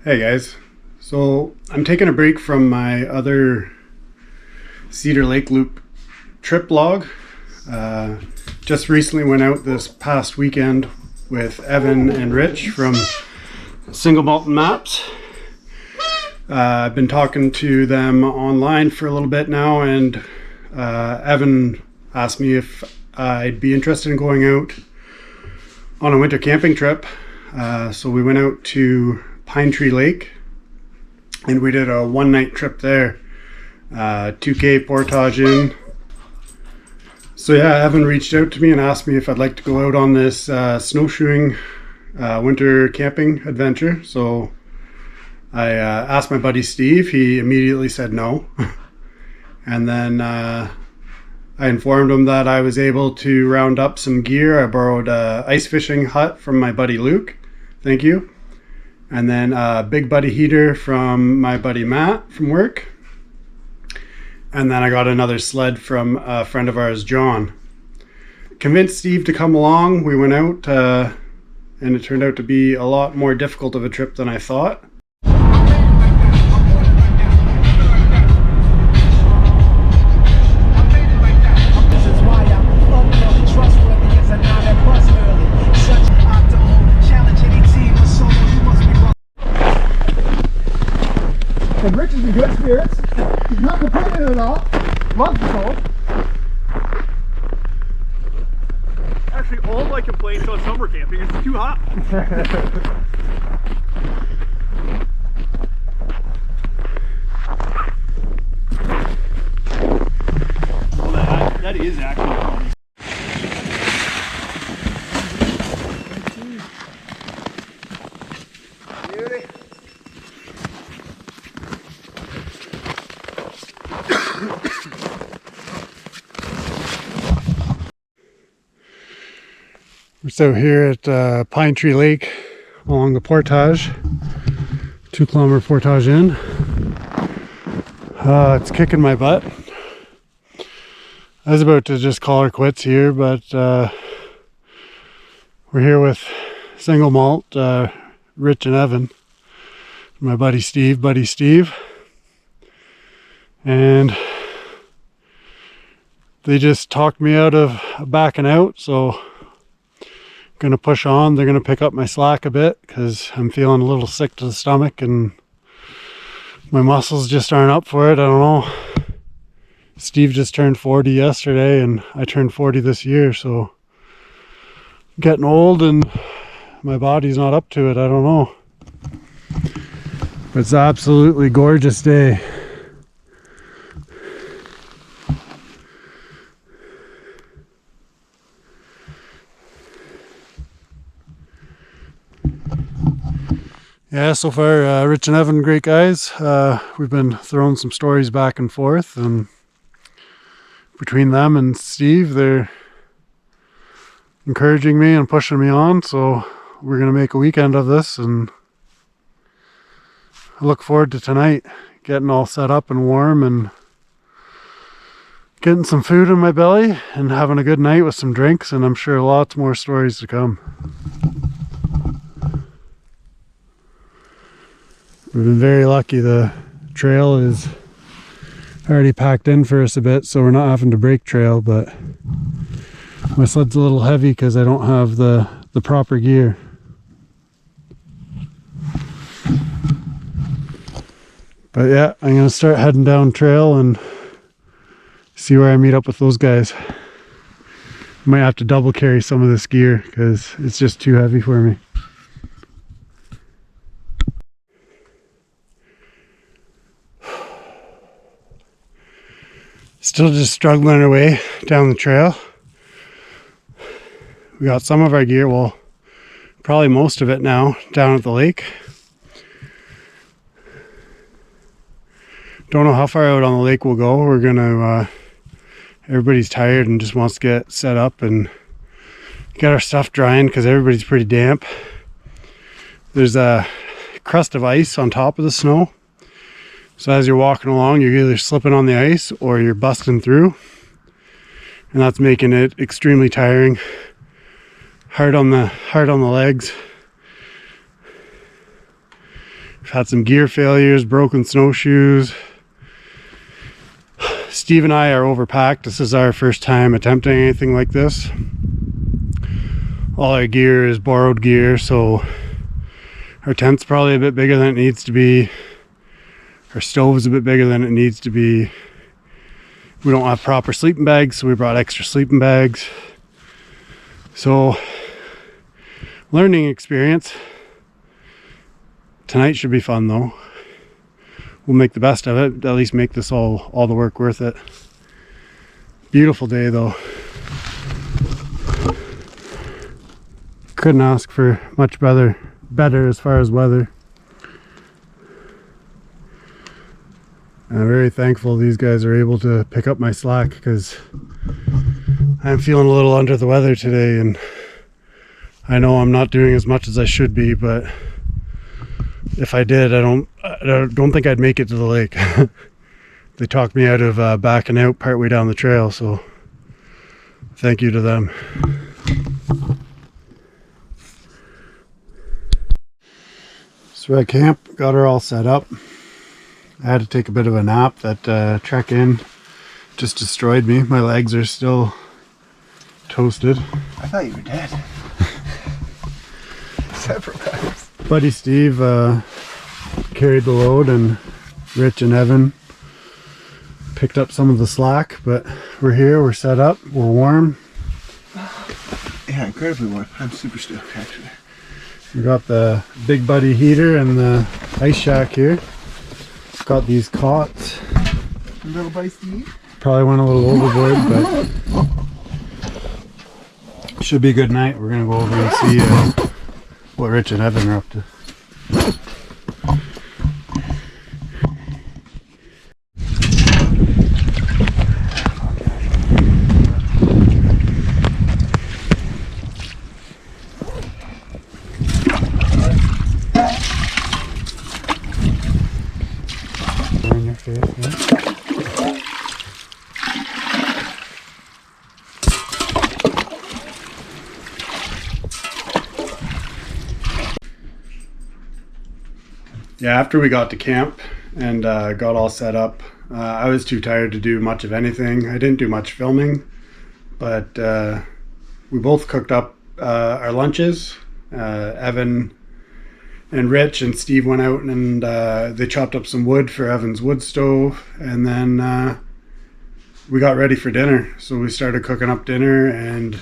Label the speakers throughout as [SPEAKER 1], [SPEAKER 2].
[SPEAKER 1] Hey guys, so I'm taking a break from my other Cedar Lake Loop trip log. Just recently went out this past weekend with Evan and Rich from Single Malt And Maps. I've been talking to them online for a little bit now, and Evan asked me if I'd be interested in going out on a winter camping trip. So we went out to Pinetree Lake and we did a one-night trip there, 2K portage in. So yeah, Evan reached out to me and asked me if I'd like to go out on this snowshoeing winter camping adventure. So I asked my buddy Steve. He immediately said no. And then I informed him that I was able to round up some gear. I borrowed a ice fishing hut from my buddy Luke. Thank you. And then a big buddy heater from my buddy Matt from work. And then I got another sled from a friend of ours, John. Convinced Steve to come along. We went out and it turned out to be a lot more difficult of a trip than I thought.
[SPEAKER 2] And Rich is in good spirits. He's not complaining at all. Loves the cold.
[SPEAKER 3] Actually, all my complaints on summer camping is it's too hot. Well, that is actually funny. Beauty.
[SPEAKER 1] We're still here at Pinetree Lake along the portage, 2 kilometer portage in. It's kicking my butt. I was about to just call her quits here, but we're here with Single Malt, Rich and Evan, my buddy Steve, and they just talked me out of backing out, so gonna push on. They're gonna pick up my slack a bit because I'm feeling a little sick to the stomach and my muscles just aren't up for it. I don't know. Steve just turned 40 yesterday and I turned 40 this year, so I'm getting old and my body's not up to it. I don't know. But it's an absolutely gorgeous day. Yeah, so far, Rich and Evan, great guys. We've been throwing some stories back and forth, and between them and Steve, they're encouraging me and pushing me on, so we're going to make a weekend of this, and I look forward to tonight, getting all set up and warm, and getting some food in my belly, and having a good night with some drinks, and I'm sure lots more stories to come. We've been very lucky. The trail is already packed in for us a bit, so we're not having to break trail, but my sled's a little heavy because I don't have the proper gear. But yeah, I'm going to start heading down trail and see where I meet up with those guys. Might have to double carry some of this gear because it's just too heavy for me. Still just struggling our way down the trail. We got some of our gear, well, probably most of it now, down at the lake. Don't know how far out on the lake we'll go. We're gonna, everybody's tired and just wants to get set up and get our stuff drying because everybody's pretty damp. There's a crust of ice on top of the snow. So as you're walking along, you're either slipping on the ice or you're busting through. And that's making it extremely tiring. Hard on the legs. We've had some gear failures, broken snowshoes. Steve and I are overpacked. This is our first time attempting anything like this. All our gear is borrowed gear, so our tent's probably a bit bigger than it needs to be. Our stove is a bit bigger than it needs to be. We don't have proper sleeping bags, so we brought extra sleeping bags. So, learning experience. Tonight should be fun though. We'll make the best of it, at least make this all the work worth it. Beautiful day though. Couldn't ask for much better as far as weather. I'm very thankful these guys are able to pick up my slack because I'm feeling a little under the weather today, and I know I'm not doing as much as I should be, but if I did, I don't think I'd make it to the lake. They talked me out of backing out partway down the trail, so thank you to them. So at camp, got her all set up. I had to take a bit of a nap. That trek in just destroyed me. My legs are still toasted.
[SPEAKER 2] I thought you were dead. Several times.
[SPEAKER 1] Buddy Steve carried the load, and Rich and Evan picked up some of the slack, but we're here, we're set up, we're warm.
[SPEAKER 2] Yeah, incredibly warm. I'm super stoked actually.
[SPEAKER 1] We got the Big Buddy heater and the ice shack here. Got these cots.
[SPEAKER 2] Little buddy Steve.
[SPEAKER 1] Probably went a little overboard, but should be a good night. We're gonna go over and see what Rich and Evan are up to. In your face, yeah. Yeah, after we got to camp and got all set up, I was too tired to do much of anything. I didn't do much filming, but we both cooked up our lunches. Evan and Rich and Steve went out and they chopped up some wood for Evan's wood stove, and then we got ready for dinner. So we started cooking up dinner, and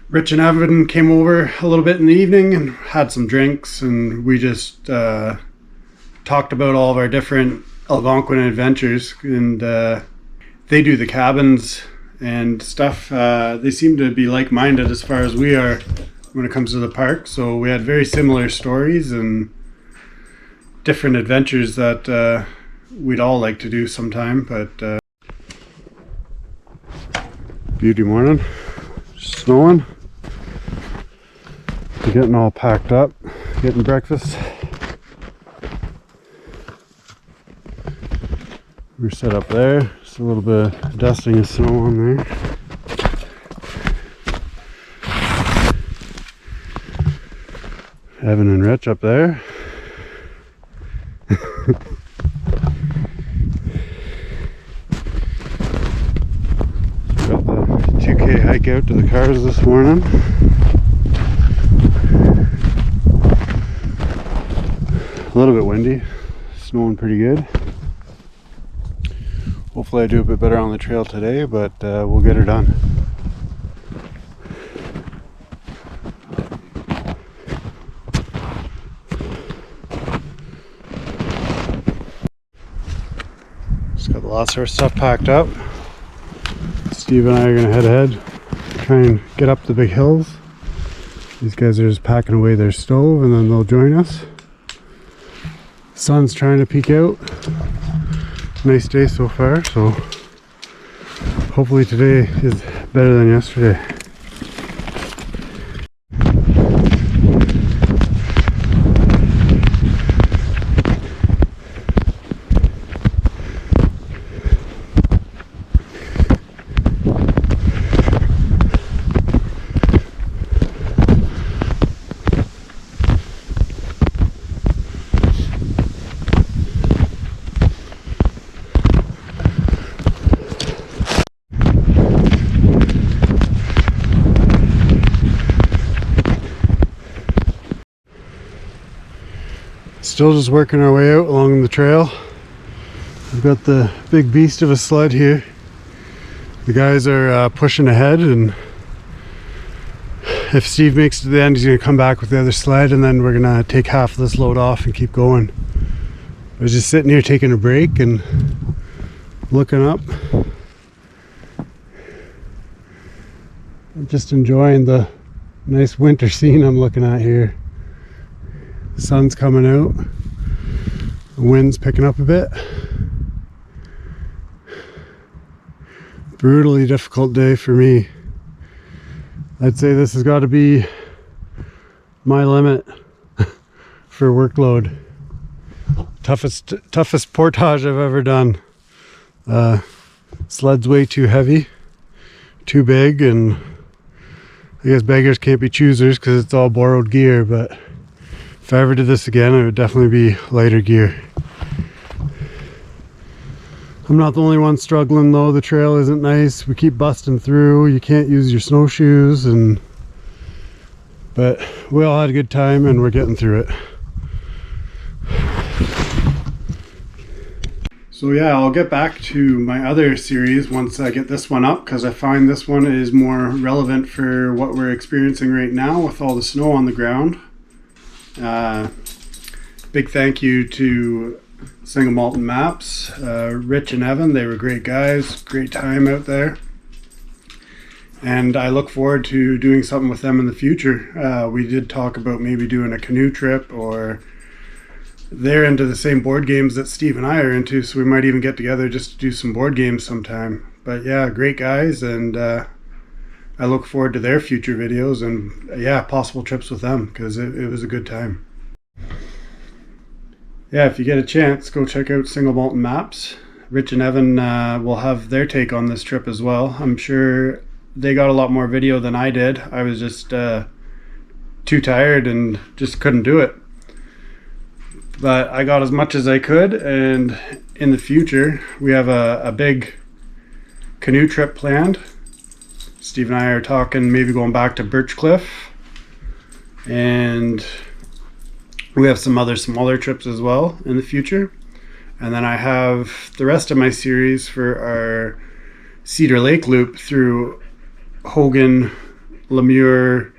[SPEAKER 1] Rich and Evan came over a little bit in the evening and had some drinks, and we just talked about all of our different Algonquin adventures, and they do the cabins and stuff. They seem to be like-minded as far as we are when it comes to the park, so we had very similar stories and different adventures that we'd all like to do sometime. But beauty morning, snowing, getting all packed up, getting breakfast. We're set up there, just a little bit of dusting of snow on there. Evan and Rich up there. So got the 2K hike out to the cars this morning. A little bit windy, snowing pretty good. Hopefully I do a bit better on the trail today, but we'll get her done. Just got lots of our stuff packed up. Steve and I are gonna head ahead, try and get up the big hills. These guys are just packing away their stove, and then they'll join us. Sun's trying to peek out. Nice day so far, so hopefully today is better than yesterday. Still just working our way out along the trail. We've got the big beast of a sled here. The guys are pushing ahead, and if Steve makes it to the end, he's going to come back with the other sled, and then we're going to take half of this load off and keep going. I was just sitting here taking a break and looking up. I'm just enjoying the nice winter scene I'm looking at here. The sun's coming out. The wind's picking up a bit. Brutally difficult day for me. I'd say this has got to be my limit for workload. Toughest portage I've ever done. Sled's way too heavy, too big, and I guess beggars can't be choosers because it's all borrowed gear, but if I ever did this again, it would definitely be lighter gear. I'm not the only one struggling though. The trail isn't nice. We keep busting through. You can't use your snowshoes, but we all had a good time and we're getting through it. So yeah, I'll get back to my other series once I get this one up, because I find this one is more relevant for what we're experiencing right now with all the snow on the ground. Big thank you to Single Malt And Maps, Rich and Evan. They were great guys, great time out there, and I look forward to doing something with them in the future. We did talk about maybe doing a canoe trip, or they're into the same board games that Steve and I are into, so we might even get together just to do some board games sometime. But yeah, great guys, and I look forward to their future videos and yeah, possible trips with them, because it was a good time. Yeah, if you get a chance, go check out Single Malt And Maps. Rich and Evan will have their take on this trip as well. I'm sure they got a lot more video than I did. I was just too tired and just couldn't do it. But I got as much as I could, and in the future, we have a big canoe trip planned. Steve and I are talking maybe going back to Birch Cliff, and we have some other smaller trips as well in the future. And then I have the rest of my series for our Cedar Lake loop through Hogan, Lemure,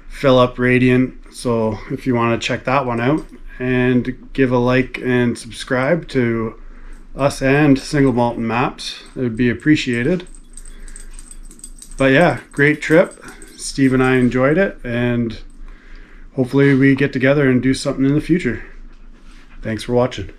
[SPEAKER 1] Phillip, Radiant. So if you want to check that one out, and give a like and subscribe to us and Single Malt And Maps, it would be appreciated. But yeah, great trip. Steve and I enjoyed it, and hopefully we get together and do something in the future. Thanks for watching.